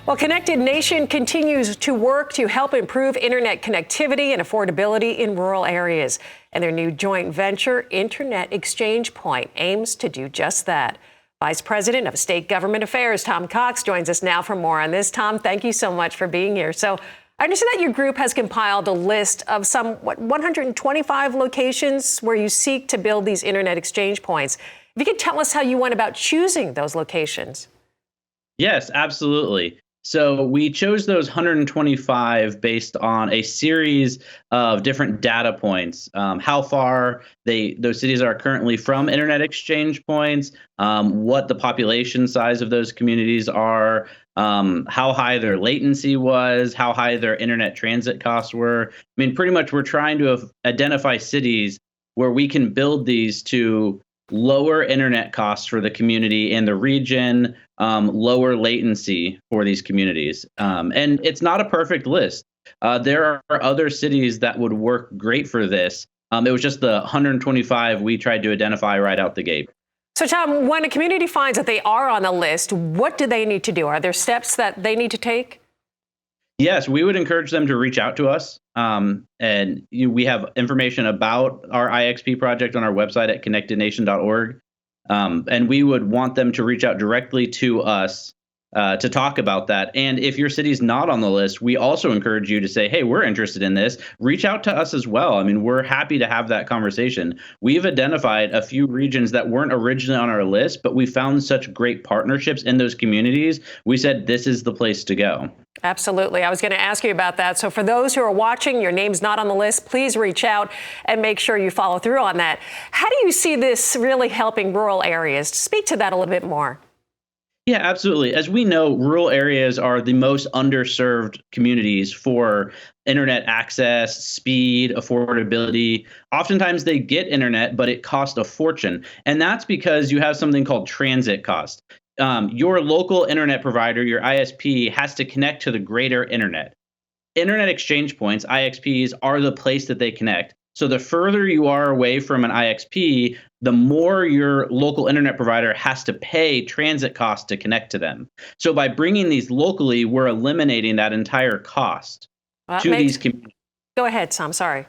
Well, Connected Nation continues to work to help improve internet connectivity and affordability in rural areas. And their new joint venture, Internet Exchange Point, aims to do just that. Vice President of State Government Affairs, Tom Cox, joins us now for more on this. Tom, thank you so much for being here. So I understand that your group has compiled a list of some, 125 locations where you seek to build these Internet Exchange Points. If you could tell us how you went about choosing those locations. Yes, absolutely. So we chose those 125 based on a series of different data points, how far those cities are currently from internet exchange points, what the population size of those communities are, how high their latency was, how high their internet transit costs were. I mean, pretty much we're trying to identify cities where we can build these to lower internet costs for the community and the region, lower latency for these communities. And it's not a perfect list. There are other cities that would work great for this. It was just the 125 we tried to identify right out the gate. So, Tom, when a community finds that they are on the list, what do they need to do? Are there steps that they need to take? Yes, we would encourage them to reach out to us. We have information about our IXP project on our website at connectednation.org. And we would want them to reach out directly to us to talk about that. And if your city's not on the list, we also encourage you to say, hey, we're interested in this. Reach out to us as well. I mean, we're happy to have that conversation. We've identified a few regions that weren't originally on our list, but we found such great partnerships in those communities. We said, this is the place to go. Absolutely. I was going to ask you about that. So for those who are watching, your name's not on the list, please reach out and make sure you follow through on that. How do you see this really helping rural areas? Speak to that a little bit more. Yeah, absolutely. As we know, rural areas are the most underserved communities for internet access, speed, affordability. Oftentimes they get internet, but it costs a fortune. And that's because you have something called transit cost. Your local internet provider, your ISP, has to connect to the greater internet. Internet exchange points, IXPs, are the place that they connect. So the further you are away from an IXP, the more your local internet provider has to pay transit costs to connect to them. So by bringing these locally, we're eliminating that entire cost to these communities. Go ahead, Tom. Sorry.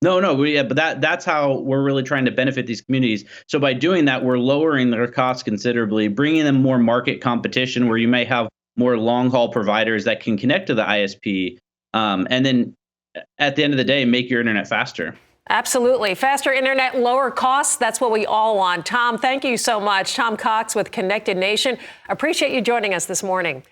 No, but that's how we're really trying to benefit these communities. So by doing that, we're lowering their costs considerably, bringing them more market competition where you may have more long-haul providers that can connect to the ISP, and then at the end of the day, make your internet faster. Absolutely. Faster internet, lower costs. That's what we all want. Tom, thank you so much. Tom Cox with Connected Nation. Appreciate you joining us this morning.